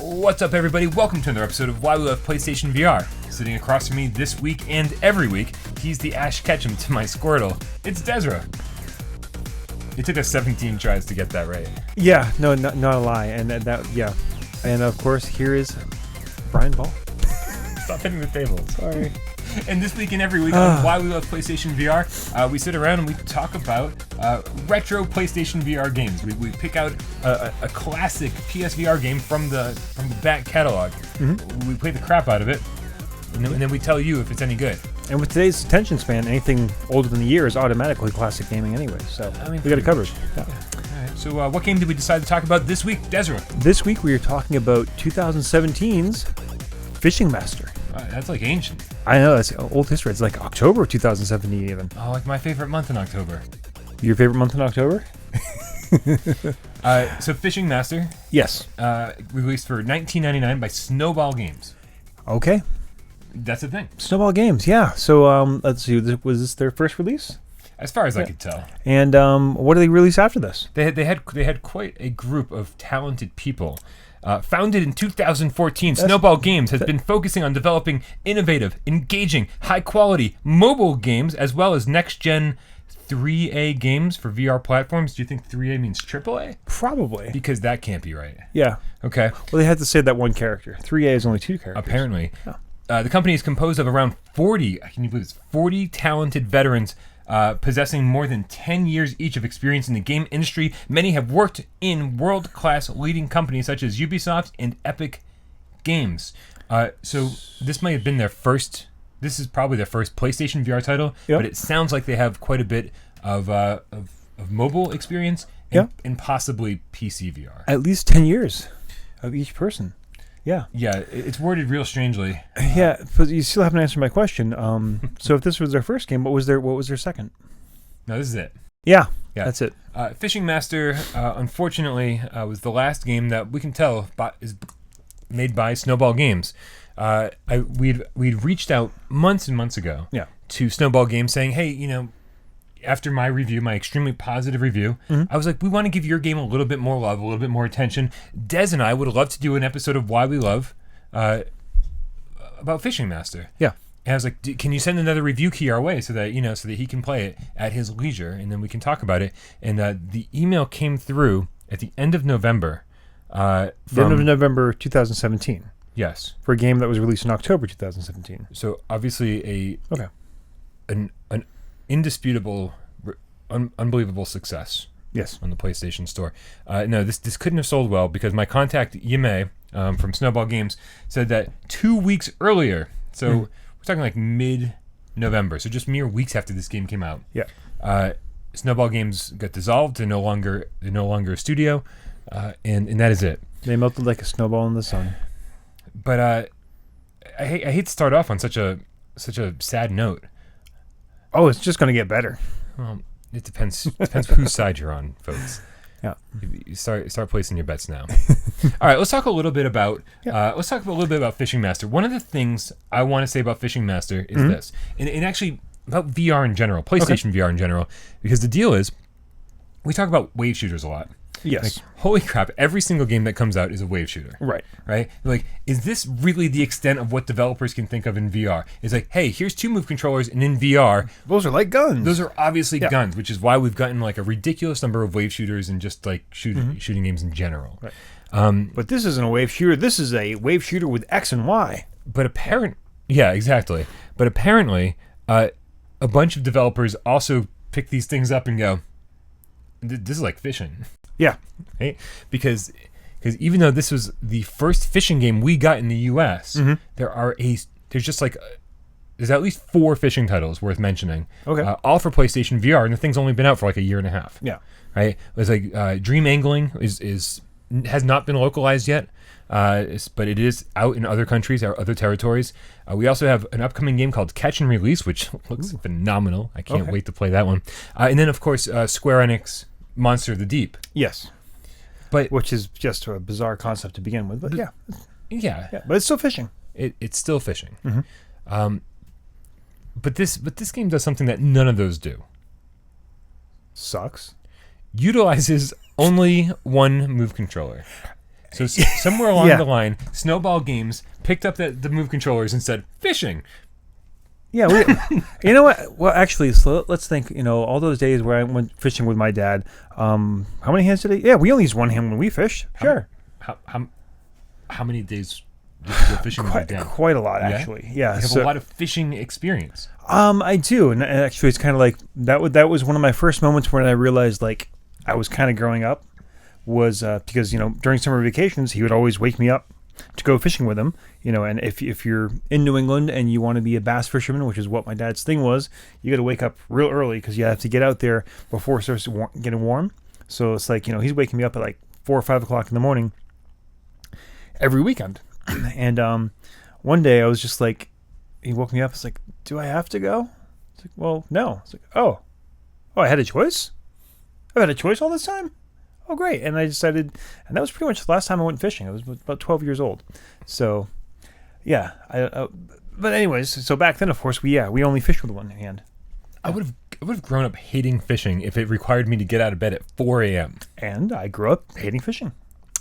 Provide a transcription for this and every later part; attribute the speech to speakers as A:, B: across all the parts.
A: What's up, everybody? Welcome to another episode of Why We Love PlayStation VR. Sitting across from me this week and every week, he's the Ash Ketchum to my Squirtle. It's Desra. It took us 17 tries to get that right.
B: Yeah, no, not a lie. And yeah. And of course, here is Brian Ball.
A: Stop hitting the table.
B: Sorry.
A: And this week and every week on Why We Love PlayStation VR, we sit around and we talk about retro PlayStation VR games. We pick out a classic PSVR game from the back catalog. Mm-hmm. We play the crap out of it, and then we tell you if it's any good.
B: And with today's attention span, anything older than a year is automatically classic gaming anyway. So we got it covered. Yeah.
A: All right. So what game did we decide to talk about this week, Desra?
B: This week we are talking about 2017's Fishing Master.
A: That's like ancient.
B: I know, that's old history. It's like October of 2017 even.
A: Oh, like my favorite month in October.
B: Your favorite month in October?
A: So Fishing Master.
B: Yes.
A: Released for $19.99 by Snowball Games.
B: Okay.
A: That's the thing.
B: Snowball Games, yeah. So let's see, was this their first release?
A: As far as I could tell.
B: And what did they release after this?
A: They had quite a group of talented people. Founded in 2014, Snowball Games has been focusing on developing innovative, engaging, high-quality mobile games as well as next-gen 3A games for VR platforms. Do you think 3A means AAA?
B: Probably.
A: Because that can't be right.
B: Yeah.
A: Okay.
B: Well, they had to say that one character. 3A is only two characters.
A: Apparently. Oh. The company is composed of around 40, can you believe this, 40 talented veterans possessing more than 10 years each of experience in the game industry. Many have worked in world-class leading companies such as Ubisoft and Epic Games. So this might have been this is probably their first PlayStation VR title, but it sounds like they have quite a bit of mobile experience and possibly PC VR.
B: At least 10 years of each person. Yeah.
A: Yeah, it's worded real strangely.
B: Yeah, but you still haven't answered my question. So if this was their first game, what was their second?
A: No, this is it.
B: Yeah, that's it.
A: Fishing Master, unfortunately, was the last game that we can tell is made by Snowball Games. We'd reached out months and months ago to Snowball Games saying, hey, after my review, my extremely positive review, I was like, we want to give your game a little bit more love, a little bit more attention. Des and I would love to do an episode of Why We Love about Fishing Master.
B: Yeah.
A: And I was like, can you send another review key our way so that he can play it at his leisure, and then we can talk about it. And the email came through at the end of November.
B: The end of November 2017.
A: Yes.
B: For a game that was released in October 2017.
A: So obviously an indisputable, unbelievable success.
B: Yes.
A: On the PlayStation Store. No, this couldn't have sold well because my contact Yime from Snowball Games said that 2 weeks earlier, so we're talking like mid-November, so just mere weeks after this game came out.
B: Yeah.
A: Snowball Games got dissolved. They're no longer a studio, and that is it.
B: They melted like a snowball in the sun.
A: But I hate to start off on such a sad note.
B: Oh, it's just going to get better.
A: Well, it depends whose side you're on, folks.
B: Yeah.
A: You start placing your bets now. All right, let's talk a little bit about Fishing Master. One of the things I want to say about Fishing Master is this, and actually about VR in general, PlayStation VR in general, because the deal is, we talk about wave shooters a lot.
B: Yes.
A: Like, holy crap, every single game that comes out is a wave shooter.
B: Right.
A: Like, is this really the extent of what developers can think of in VR? It's like, hey, here's two move controllers, and in VR...
B: Those are like guns.
A: Those are obviously guns, which is why we've gotten like a ridiculous number of wave shooters and just like shooting games in general.
B: Right. But this isn't a wave shooter. This is a wave shooter with X and Y.
A: Yeah, exactly. But apparently, a bunch of developers also pick these things up and go, this is like fishing.
B: Yeah.
A: Right? Because even though this was the first fishing game we got in the U.S., there's at least 4 fishing titles worth mentioning. Okay. All for PlayStation VR, and the thing's only been out for like a year and a half.
B: Yeah.
A: Right? It was like Dream Angling has not been localized yet, but it is out in other countries or other territories. We also have an upcoming game called Catch and Release, which looks phenomenal. I can't wait to play that one. And then, of course, Square Enix Monster of the Deep.
B: Yes. Which is just a bizarre concept to begin with, but yeah. But it's still fishing.
A: It's still fishing. But this game does something that none of those do.
B: Sucks.
A: Utilizes only one move controller. So somewhere along the line, Snowball Games picked up the Move controllers and said, fishing.
B: Yeah, you know what? Well, actually, so let's think. All those days where I went fishing with my dad. How many hands did he? Yeah, we only use one hand when we fish. Sure.
A: How many days did you go fishing with your dad?
B: Quite a lot, actually. Yeah,
A: you have a lot of fishing experience.
B: I do, and actually, it's kind of like that was one of my first moments when I realized like I was kind of growing up. Was because during summer vacations he would always wake me up to go fishing with him, and if you're in New England and you want to be a bass fisherman, which is what my dad's thing was, you got to wake up real early because you have to get out there before it starts getting warm. So it's like he's waking me up at like 4 or 5 o'clock in the morning every weekend, and one day I was just like, he woke me up. It's like, do I have to go? It's like, well, no. It's like, oh, I had a choice. I've had a choice all this time. Oh, great. And I decided, and that was pretty much the last time I went fishing. I was about 12 years old. So, yeah. But anyways, so back then, of course, we only fished with one hand.
A: I would have grown up hating fishing if it required me to get out of bed at 4 a.m.
B: And I grew up hating fishing.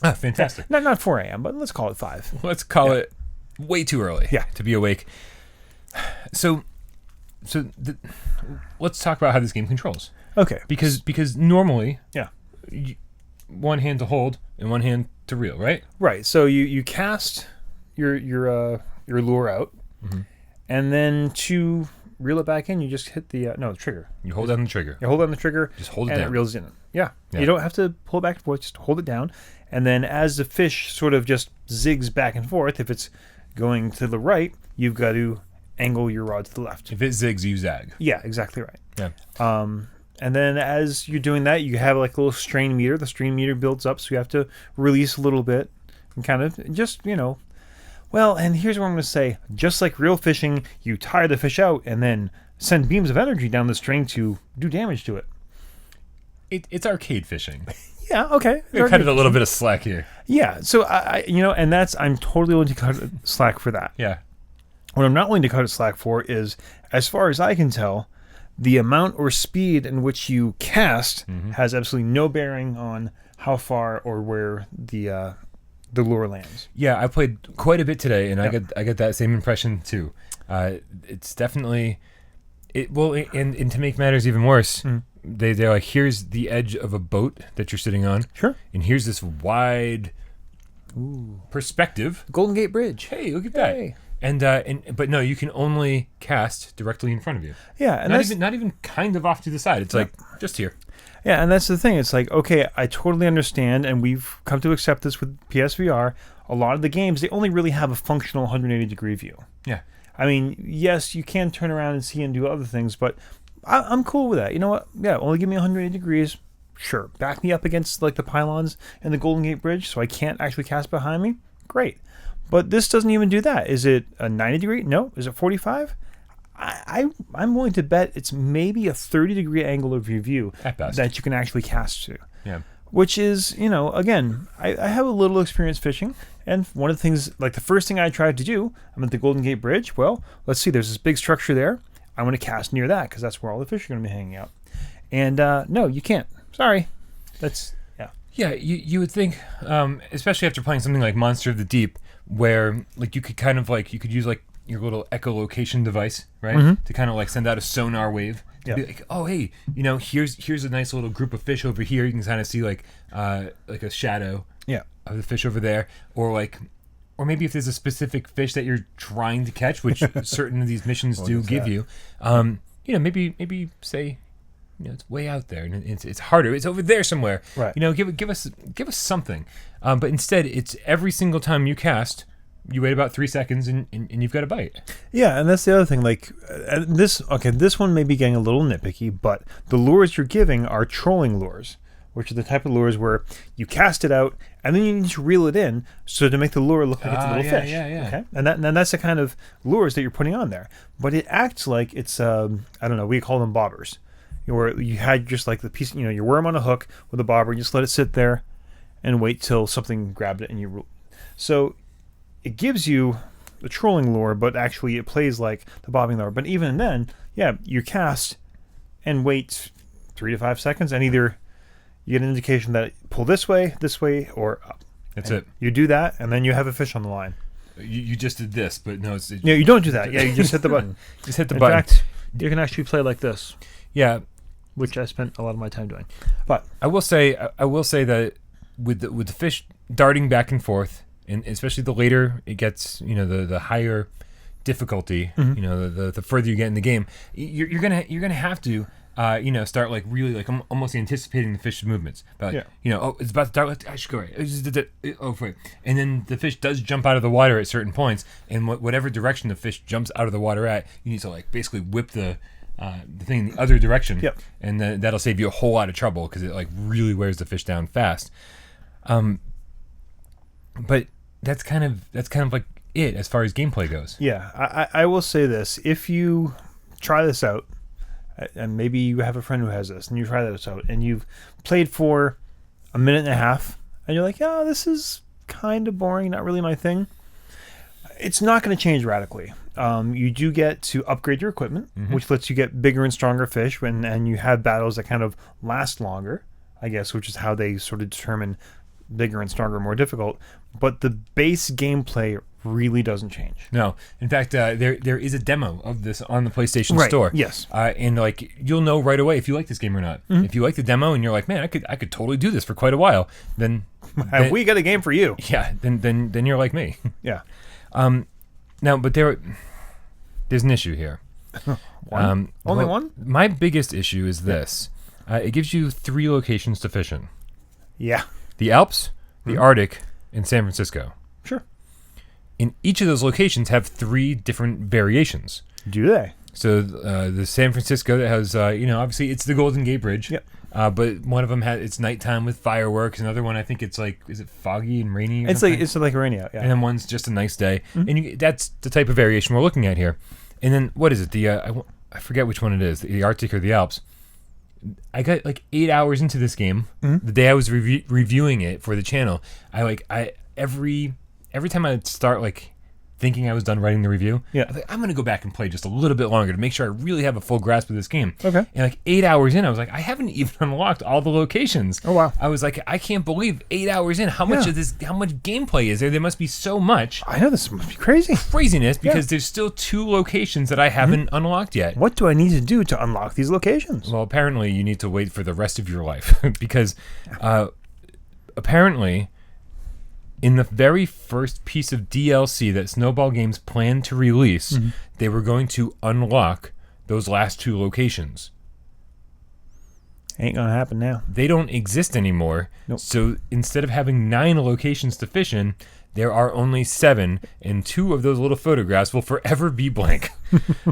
A: Ah, fantastic.
B: Not 4 a.m., but let's call it 5.
A: Let's call it way too early to be awake. So let's talk about how this game controls.
B: Okay.
A: Because normally...
B: Yeah.
A: One hand to hold and one hand to reel, right?
B: Right. So you cast your lure out, and then to reel it back in, you just hit the trigger.
A: You hold down the trigger.
B: You hold down the trigger.
A: Just hold it
B: and
A: down.
B: It reels in. Yeah. You don't have to pull it back and forth. Just hold it down, and then as the fish sort of just zigs back and forth, if it's going to the right, you've got to angle your rod to the left.
A: If it zigs, you zag.
B: Yeah, exactly right.
A: Yeah.
B: And then as you're doing that, you have like a little strain meter. The strain meter builds up, so you have to release a little bit and kind of just, Well, and here's what I'm going to say. Just like real fishing, you tire the fish out and then send beams of energy down the string to do damage to it.
A: It's arcade fishing.
B: Yeah, okay.
A: We cut it a little bit of slack here.
B: Yeah, so and I'm totally willing to cut slack for that.
A: Yeah.
B: What I'm not willing to cut slack for is, as far as I can tell, the amount or speed in which you cast has absolutely no bearing on how far or where the lure lands.
A: Yeah, I played quite a bit today, and I get that same impression too. It's definitely and to make matters even worse, they're like, here's the edge of a boat that you're sitting on.
B: Sure.
A: And here's this wide perspective.
B: Golden Gate Bridge.
A: Hey, look at that. But no, you can only cast directly in front of you.
B: Yeah, and
A: not even kind of off to the side. It's like just here.
B: Yeah, and that's the thing. It's like, okay, I totally understand, and we've come to accept this with PSVR. A lot of the games, they only really have a functional 180-degree view.
A: Yeah.
B: I mean, yes, you can turn around and see and do other things, but I'm cool with that. You know what? Yeah, only give me 180 degrees. Sure. Back me up against like the pylons and the Golden Gate Bridge so I can't actually cast behind me. Great. But this doesn't even do that. Is it a 90 degree? No. Is it 45? I'm willing to bet it's maybe a 30-degree angle of your view that you can actually cast to.
A: Yeah.
B: Which is, again, I have a little experience fishing, and one of the things, like the first thing I tried to do, I'm at the Golden Gate Bridge. Well, let's see, there's this big structure there. I'm going to cast near that because that's where all the fish are going to be hanging out. And no, you can't. Sorry.
A: Yeah, you would think, especially after playing something like Monster of the Deep, where like you could use like your little echolocation device, right, to kind of like send out a sonar wave to be like, oh hey, here's a nice little group of fish over here. You can kind of see like a shadow of the fish over there, or maybe if there's a specific fish that you're trying to catch, which certain of these missions do give you, maybe say. It's way out there, and it's harder. It's over there somewhere.
B: Right.
A: Give us something. But instead, it's every single time you cast, you wait about 3 seconds, and you've got a bite.
B: Yeah, and that's the other thing. Like this one may be getting a little nitpicky, but the lures you're giving are trolling lures, which are the type of lures where you cast it out, and then you need to reel it in, so to make the lure look like it's a little fish.
A: Yeah.
B: Okay, and that's the kind of lures that you're putting on there. But it acts like it's I don't know. We call them bobbers. Where you had just like the piece, your worm on a hook with a bobber, you just let it sit there and wait till something grabbed it and you. So it gives you the trolling lure, but actually it plays like the bobbing lure. But even then, you cast and wait 3 to 5 seconds, and either you get an indication that pull this way, or up.
A: That's
B: And
A: it.
B: You do that, and then you have a fish on the line.
A: You just did this, but no, it's
B: Yeah, you don't do that. Yeah, you just hit the button.
A: just hit the
B: In
A: button.
B: fact, you can actually play like this,
A: Yeah,
B: which I spent a lot of my time doing. But
A: I will say that with the fish darting back and forth, and especially the later it gets, the higher difficulty, the further you get in the game, you're gonna have to start like really like almost anticipating the fish's movements. But it's about to dart. I should go right. Oh, wait. And then the fish does jump out of the water at certain points, and whatever direction the fish jumps out of the water at, you need to like basically whip the thing in the other direction.
B: Yep.
A: And then that'll save you a whole lot of trouble because it like really wears the fish down fast. But that's kind of like it as far as gameplay goes.
B: yeah, I will say this: if you try this out, and maybe you have a friend who has this, and you try this out, and you've played for a minute and a half, and you're like, "Oh, this is kind of boring, not really my thing." It's not going to change radically. You do get to upgrade your equipment, which lets you get bigger and stronger fish, and you have battles that kind of last longer, I guess, which is how they sort of determine bigger and stronger, more difficult. But the base gameplay really doesn't change.
A: No, in fact, there is a demo of this on the PlayStation
B: Right,
A: Store.
B: yes.
A: And like you'll know right away if you like this game or not. If you like the demo and you're like, man, I could totally do this for quite a while, then
B: We got a game for you.
A: yeah, then you're like me.
B: Yeah.
A: Now, but there's an issue here.
B: Only one?
A: My biggest issue is this: it gives you 3 locations to fish in:
B: Yeah.
A: the Alps, the Arctic, and San Francisco.
B: Sure.
A: In each of those locations have 3 different variations.
B: Do they?
A: So the San Francisco that has, obviously it's the Golden Gate Bridge.
B: Yep.
A: But one of them it's nighttime with fireworks. Another one, I think it's like, is it foggy and rainy? Or
B: It's
A: something?
B: like rainy out. Yeah.
A: And then one's just a nice day. And that's the type of variation we're looking at here. And then what is it? I forget which one it is, the Arctic or the Alps. I got like 8 hours into this game. The day I was reviewing it for the channel, every time I'd start like thinking I was done writing the review,
B: Yeah.
A: I was like, I'm going to go back and play just a little bit longer to make sure I really have a full grasp of this game.
B: Okay.
A: And like 8 hours in, I was like, I haven't even unlocked all the locations.
B: Oh, wow.
A: I was like, I can't believe 8 hours in, how much gameplay is there? There must be so much
B: I know this must be crazy.
A: craziness because there's still 2 locations that I haven't unlocked yet.
B: What do I need to do to unlock these locations?
A: Well, apparently you need to wait for the rest of your life because apparently in the very first piece of DLC that Snowball Games planned to release, they were going to unlock those last 2 locations.
B: Ain't gonna happen now.
A: They don't exist anymore.
B: Nope.
A: So instead of having 9 locations to fish in, there are only 7, and 2 of those little photographs will forever be blank.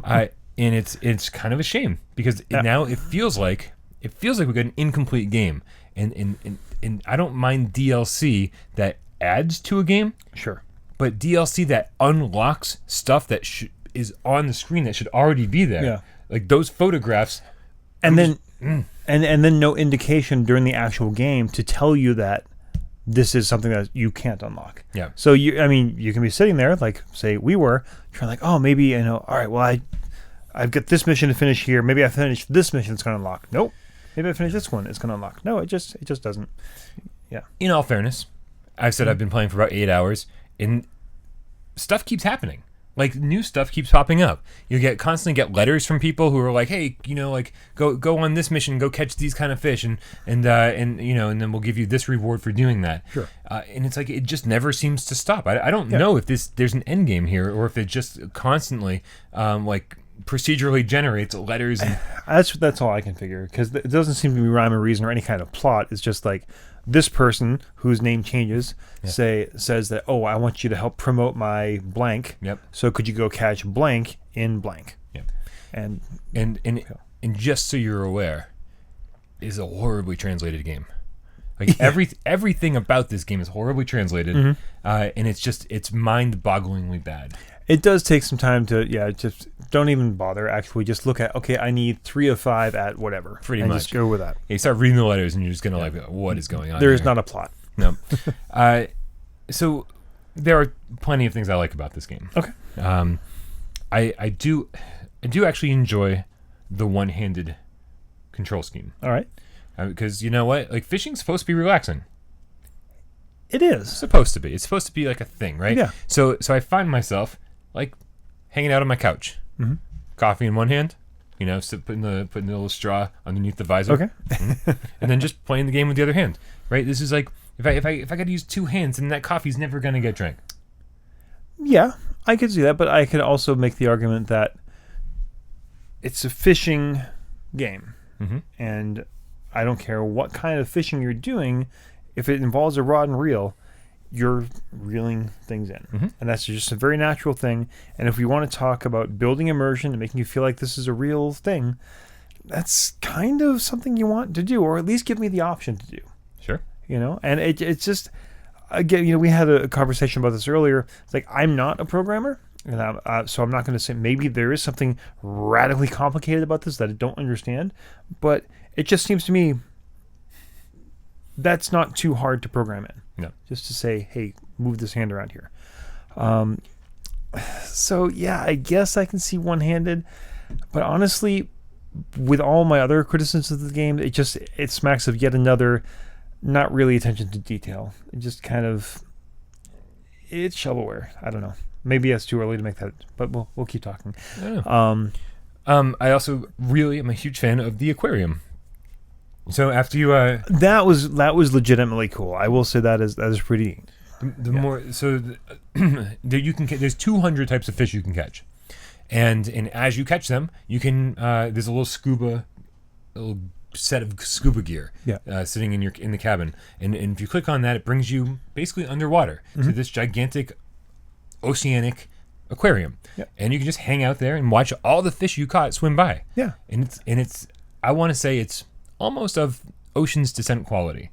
A: And it's kind of a shame because now it feels like we got an incomplete game. And I don't mind DLC that adds to a game,
B: Sure.
A: but DLC that unlocks stuff that is on the screen that should already be there.
B: Yeah.
A: Like those photographs.
B: And then and then no indication during the actual game to tell you that this is something that you can't unlock.
A: Yeah.
B: So you can be sitting there like say we were trying like, oh, maybe all right, well I've got this mission to finish here. Maybe I finished this mission, it's gonna unlock. Nope. Maybe I finish this one, it's gonna unlock. No, it just doesn't. Yeah.
A: In all fairness, I've said I've been playing for about 8 hours, and stuff keeps happening. Like new stuff keeps popping up. You constantly get letters from people who are like, "Hey, like go on this mission, go catch these kind of fish, and then we'll give you this reward for doing that."
B: Sure.
A: And it's like it just never seems to stop. I don't know if there's an end game here, or if it just constantly like procedurally generates letters. And
B: That's all I can figure because it doesn't seem to be rhyme or reason or any kind of plot. It's just like this person whose name changes says that, oh, I want you to help promote my blank.
A: Yep.
B: So could you go catch blank in blank?
A: Yep.
B: And
A: And just so you're aware, is a horribly translated game. Like everything about this game is horribly translated, and it's mind-bogglingly bad.
B: it does take some time to just don't even bother. Actually, just look at I need 3 of 5 at whatever.
A: Pretty
B: and
A: much.
B: just go with that.
A: You start reading the letters, and you're just gonna like, what is going on?
B: There is
A: here?
B: not a plot.
A: No. So there are plenty of things I like about this game.
B: Okay.
A: I do actually enjoy the one-handed control scheme.
B: All right.
A: Because you know what? Like, fishing's supposed to be relaxing.
B: It is.
A: Supposed to be. It's supposed to be like a thing, right?
B: Yeah.
A: So I find myself like hanging out on my couch, coffee in one hand, putting the little straw underneath the visor,
B: Okay.
A: and then just playing the game with the other hand, right? This is like if I got to use two hands, then that coffee's never gonna get drank.
B: Yeah, I could see that, but I could also make the argument that it's a fishing game, and I don't care what kind of fishing you're doing. If it involves a rod and reel, you're reeling things in. And that's just a very natural thing. And if we want to talk about building immersion and making you feel like this is a real thing, that's kind of something you want to do, or at least give me the option to do.
A: Sure.
B: And it's just, again, we had a conversation about this earlier. It's like, I'm not a programmer, and so I'm not going to say maybe there is something radically complicated about this that I don't understand, but it just seems to me that's not too hard to program in.
A: No.
B: Just to say, hey, move this hand around here. So, yeah, I guess I can see one-handed. But honestly, with all my other criticisms of the game, it smacks of yet another not really attention to detail. It just kind of... It's shovelware. I don't know. Maybe it's too early to make that, but we'll keep talking.
A: I also really am a huge fan of the aquarium. So after you
B: that was legitimately cool. I will say that is pretty.
A: There's 200 types of fish you can catch, and as you catch them, you can there's a little set of scuba gear sitting in the cabin, and if you click on that, it brings you basically underwater to this gigantic oceanic aquarium, and you can just hang out there and watch all the fish you caught swim by.
B: Yeah,
A: and it's I want to say it's almost of Ocean's Descent quality.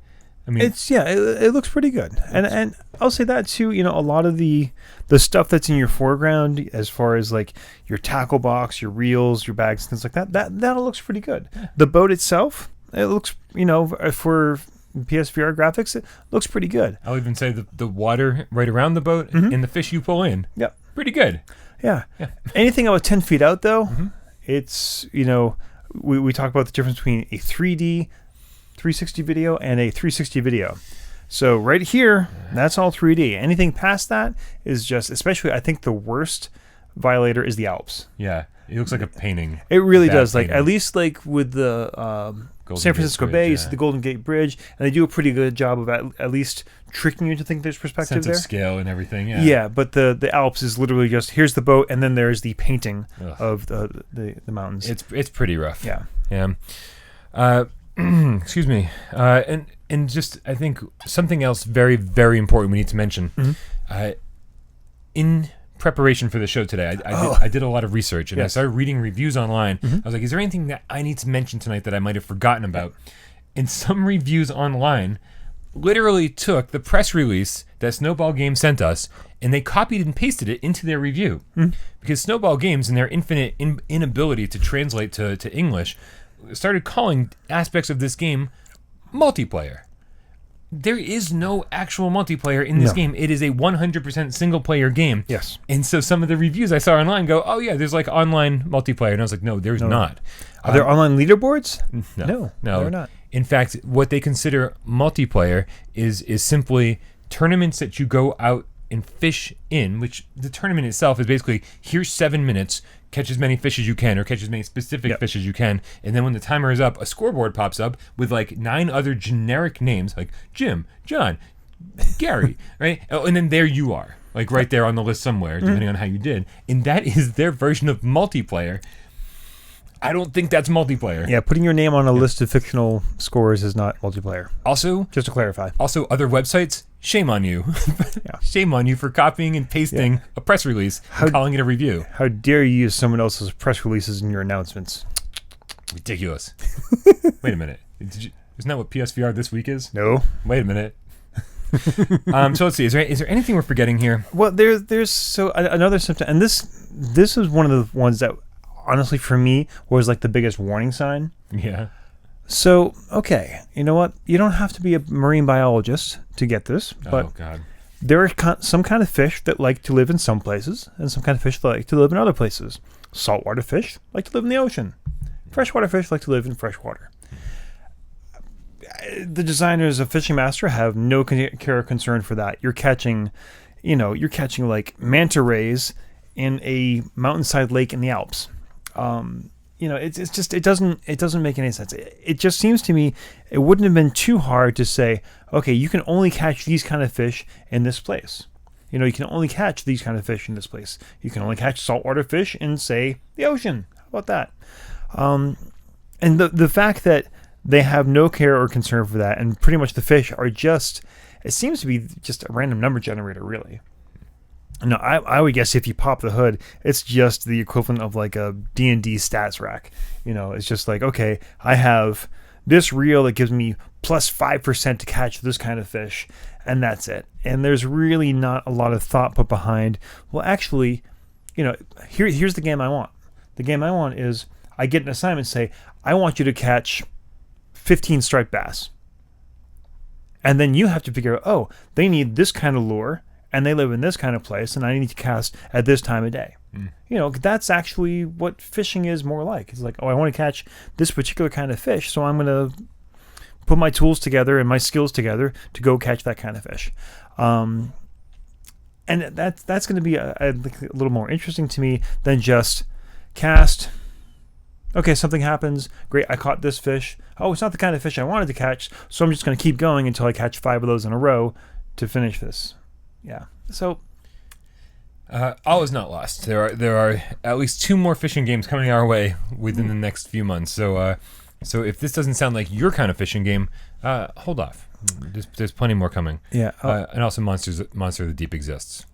A: I mean,
B: it looks pretty good, and I'll say that too. A lot of the stuff that's in your foreground, as far as like your tackle box, your reels, your bags, things like that all looks pretty good. The boat itself, it looks, for PSVR graphics, it looks pretty good.
A: I'll even say the water right around the boat and the fish you pull in, pretty good.
B: Yeah. Anything about 10 feet out though, it's we talk about the difference between a 3D 360 video and a 360 video. So right here, that's all 3D. Anything past that is just, especially I think the worst violator is the Alps.
A: Yeah, it looks like a painting.
B: It really does. Like at least like with the San Francisco Bay, you see the Golden Gate Bridge, and they do a pretty good job of at least tricking you to think there's perspective there.
A: Sense of scale and everything. Yeah.
B: Yeah, but the Alps is literally just here's the boat, and then there's the painting of the mountains.
A: It's pretty rough.
B: Yeah.
A: Yeah. Excuse me. And just I think something else very, very important we need to mention. In preparation for the show today, I did a lot of research, and I started reading reviews online. I was like, is there anything that I need to mention tonight that I might have forgotten about? And some reviews online literally took the press release that Snowball Games sent us, and they copied and pasted it into their review. Because Snowball Games, in their infinite inability to translate to English, started calling aspects of this game multiplayer. There is no actual multiplayer in this game. It is a 100% single player game.
B: Yes.
A: And so some of the reviews I saw online go, oh yeah, there's like online multiplayer. And I was like, no, there's not.
B: Are there online leaderboards?
A: No,
B: they're not.
A: In fact, what they consider multiplayer is simply tournaments that you go out and fish in, which the tournament itself is basically, here's 7 minutes, catch as many fish as you can, or catch as many specific fish as you can, and then when the timer is up, a scoreboard pops up with like 9 other generic names, like Jim, John, Gary, right? Oh, and then there you are, like right there on the list somewhere, depending on how you did, and that is their version of multiplayer. I don't think that's multiplayer.
B: Yeah, putting your name on a list of fictional scores is not multiplayer.
A: Also,
B: just to clarify.
A: Also, other websites, shame on you. Shame on you for copying and pasting a press release and calling it a review.
B: How dare you use someone else's press releases in your announcements?
A: Ridiculous. Wait a minute. Isn't that what PSVR this week is?
B: No.
A: Wait a minute. So let's see. Is there anything we're forgetting here?
B: Well, there's another symptom, and this is one of the ones that, honestly, for me, was like the biggest warning sign.
A: Yeah.
B: So, okay, you know what? You don't have to be a marine biologist to get this, but there are some kind of fish that like to live in some places, and some kind of fish that like to live in other places. Saltwater fish like to live in the ocean. Freshwater fish like to live in fresh water. the designers of Fishing Master have no care or concern for that. You're catching like manta rays in a mountainside lake in the Alps. It's just it doesn't make any sense. It just seems to me it wouldn't have been too hard to say, okay, you can only catch these kind of fish in this place. You can only catch these kind of fish in this place. You can only catch saltwater fish in, say, the ocean. How about that? And the fact that they have no care or concern for that, and pretty much the fish are just, it seems to be just a random number generator, really. No, I would guess if you pop the hood, it's just the equivalent of like a D&D stats rack. It's just like, okay, I have this reel that gives me plus 5% to catch this kind of fish, and that's it. And there's really not a lot of thought put behind, well, actually, here's the game I want. The game I want is I get an assignment, say, I want you to catch 15 striped bass. And then you have to figure out, oh, they need this kind of lure, and they live in this kind of place, and I need to cast at this time of day. That's actually what fishing is more like. It's like, oh, I want to catch this particular kind of fish, so I'm going to put my tools together and my skills together to go catch that kind of fish. And that's going to be a little more interesting to me than just cast. Okay, something happens. Great, I caught this fish. Oh, it's not the kind of fish I wanted to catch, so I'm just going to keep going until I catch 5 of those in a row to finish this. Yeah. So
A: all is not lost. There are at least 2 more fishing games coming our way within the next few months. So if this doesn't sound like your kind of fishing game, hold off. There's plenty more coming.
B: Yeah.
A: And also Monster of the Deep exists.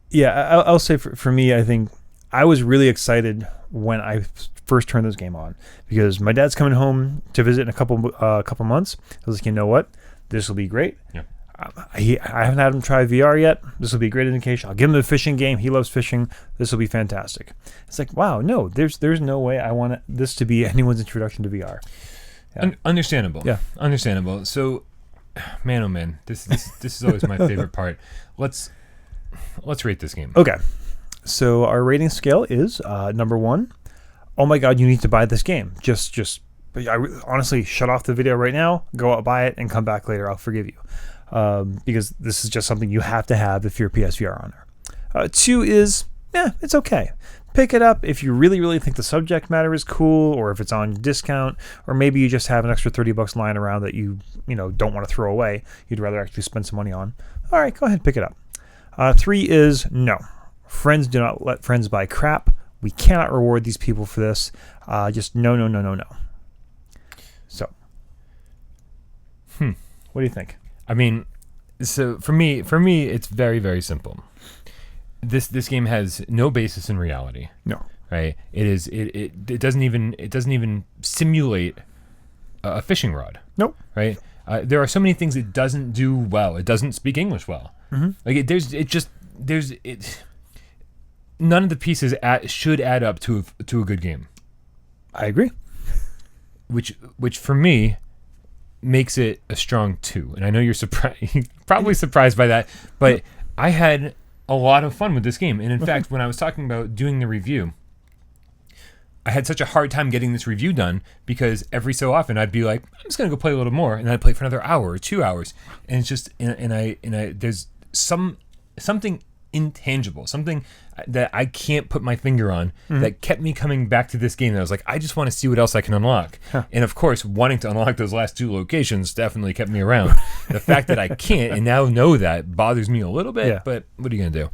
B: Yeah, I'll say for me, I think I was really excited when I first turned this game on because my dad's coming home to visit in a couple months. I was like, you know what? This will be great. Yeah. I haven't had him try VR yet. This will be a great indication. I'll give him the fishing game. He loves fishing. This will be fantastic. It's like, wow, no, there's no way I want this to be anyone's introduction to VR.
A: Yeah. Understandable.
B: Yeah.
A: Understandable. So, man, oh man, this is always my favorite part. Let's rate this game.
B: Okay. So our rating scale is number 1. Oh my God, you need to buy this game. Honestly, shut off the video right now, go out, buy it, and come back later. I'll forgive you. Because this is just something you have to have if you're a PSVR owner. 2 is, it's okay. Pick it up if you really, really think the subject matter is cool, or if it's on discount, or maybe you just have an extra $30 lying around that you don't want to throw away. You'd rather actually spend some money on. All right, go ahead, pick it up. 3 is no. Friends do not let friends buy crap. We cannot reward these people for this. Just no. So, what do you think?
A: I mean, so for me, it's very, very simple. This game has no basis in reality.
B: No,
A: right? It doesn't even simulate a fishing rod.
B: Nope.
A: Right? There are so many things it doesn't do well. It doesn't speak English well.
B: Mm-hmm.
A: None of the pieces should add up to a good game.
B: I agree.
A: Which for me makes it a strong 2. And I know you're probably surprised by that, but I had a lot of fun with this game. And in fact, when I was talking about doing the review, I had such a hard time getting this review done because every so often I'd be like, I'm just gonna go play a little more, and I'd play for another hour or 2 hours, and it's just and I there's something intangible, something that I can't put my finger on that kept me coming back to this game. That I was like, I just want to see what else I can unlock. And of course, wanting to unlock those last 2 locations definitely kept me around. The fact that I can't and now know that bothers me a little bit, but what are you gonna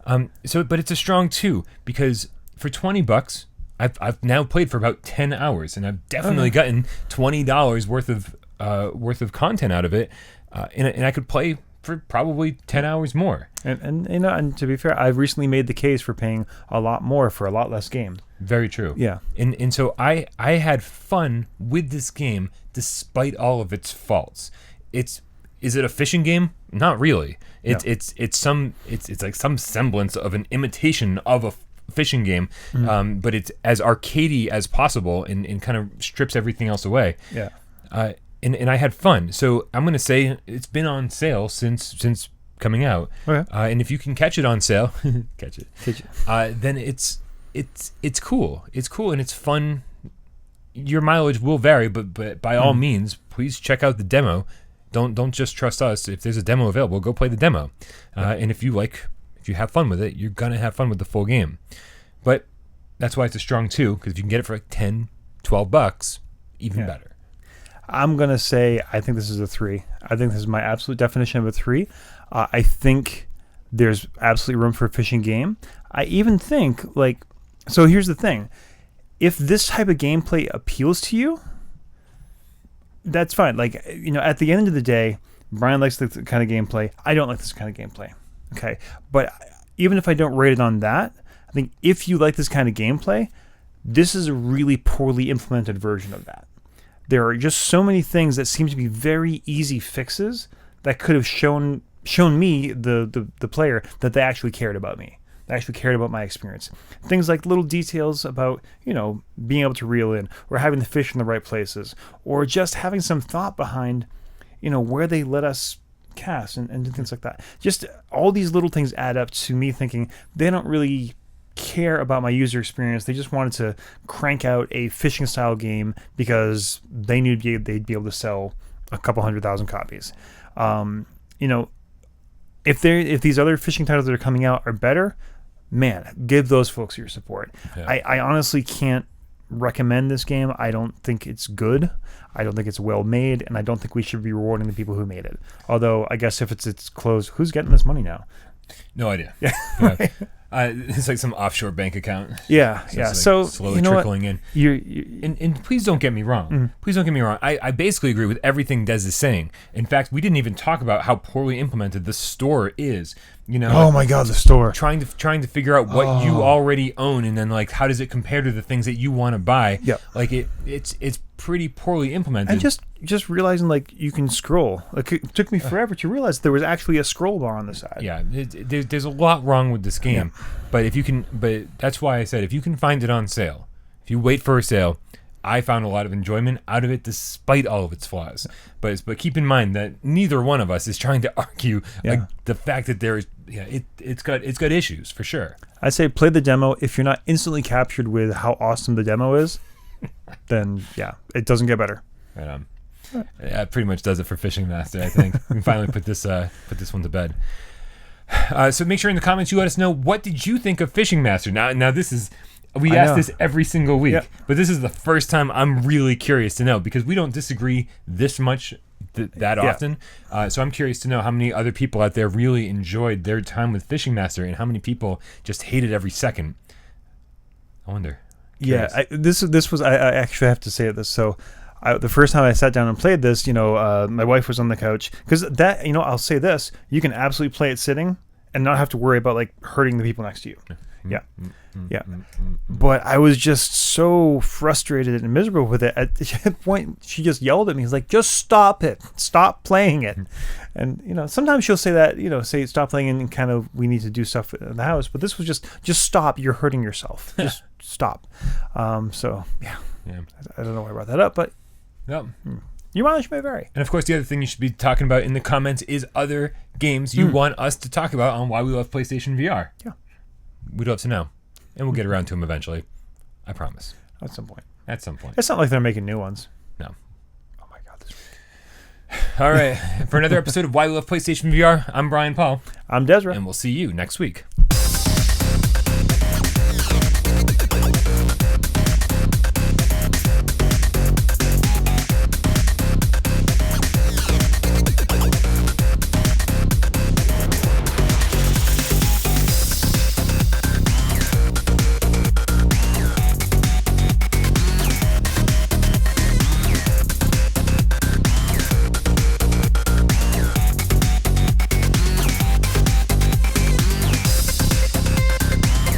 A: do? But it's a strong 2 because for $20, I've now played for about 10 hours, and I've definitely gotten $20 worth of content out of it, and I could play for probably 10 hours more.
B: And to be fair, I've recently made the case for paying a lot more for a lot less game.
A: Very true.
B: Yeah.
A: And so I had fun with this game despite all of its faults. Is it a fishing game? Not really. It's like some semblance of an imitation of a fishing game, but it's as arcadey as possible and kind of strips everything else away.
B: Yeah.
A: And I had fun. So I'm going to say it's been on sale since coming out.
B: Okay.
A: And if you can catch it on sale, catch it. Then it's cool. It's cool and it's fun. Your mileage will vary, but by all means, please check out the demo. Don't just trust us. If there's a demo available, go play the demo. And if you have fun with it, you're gonna have fun with the full game. But that's why it's a strong 2, because if you can get it for like $10, $12, even better.
B: I'm going to say I think this is a 3. I think this is my absolute definition of a 3. I think there's absolutely room for a fishing game. I even think, so here's the thing. If this type of gameplay appeals to you, that's fine. At the end of the day, Brian likes the kind of gameplay. I don't like this kind of gameplay. Okay? But even if I don't rate it on that, I think if you like this kind of gameplay, this is a really poorly implemented version of that. There are just so many things that seem to be very easy fixes that could have shown me, the player, that they actually cared about me. They actually cared about my experience. Things like little details about, being able to reel in, or having the fish in the right places, or just having some thought behind, where they let us cast and things like that. Just all these little things add up to me thinking they don't really care about my user experience. They just wanted to crank out a fishing style game because they knew they'd be able to sell a couple 100,000 copies. If these other fishing titles that are coming out are better, man, give those folks your support. Yeah. I honestly can't recommend this game. I don't think it's good. I don't think it's well made, and I don't think we should be rewarding the people who made it. Although I guess if it's closed, who's getting this money now?
A: No idea. Yeah. It's like some offshore bank account.
B: Yeah. So
A: slowly trickling in. And please don't get me wrong. Mm-hmm. Please don't get me wrong. I basically agree with everything Des is saying. In fact, we didn't even talk about how poorly implemented the store is.
B: Oh my God, the store.
A: Trying to figure out what you already own, and then how does it compare to the things that you want to buy? Yeah. It's pretty poorly implemented.
B: And just realizing you can scroll. It took me forever to realize there was actually a scroll bar on the side.
A: Yeah, there's a lot wrong with this game. Yeah. But that's why I said if you can find it on sale, if you wait for a sale, I found a lot of enjoyment out of it despite all of its flaws. But keep in mind that neither one of us is trying to argue the fact that there is it's got issues for sure.
B: I say play the demo. If you're not instantly captured with how awesome the demo is, then it doesn't get better.
A: Right on. That pretty much does it for Fishing Master, I think. We can finally put this one to bed. So make sure in the comments you let us know, what did you think of Fishing Master? Now this is, we ask this every single week, but this is the first time I'm really curious to know, because we don't disagree this much that often. So I'm curious to know how many other people out there really enjoyed their time with Fishing Master, and how many people just hated every second. I wonder. Curious.
B: Yeah, this was I actually have to say this. So the first time I sat down and played this, my wife was on the couch, because that, I'll say this, you can absolutely play it sitting and not have to worry about hurting the people next to you. Yeah. But I was just so frustrated and miserable with it. At the point, she just yelled at me. He's like, just stop it. Stop playing it. And, sometimes she'll say that, say stop playing and kind of we need to do stuff in the house. But this was just stop. You're hurting yourself. Just stop. So, yeah. I don't know why I brought that up, but your mileage may vary.
A: And, of course, the other thing you should be talking about in the comments is other games you want us to talk about on Why We Love PlayStation VR. Yeah. We'd love to know. And we'll get around to them eventually. I promise.
B: At some point.
A: It's
B: not like they're making new ones.
A: No. Oh, my God. This week. All right. For another episode of Why We Love PlayStation VR, I'm Brian Paul.
B: I'm Desra.
A: And we'll see you next week.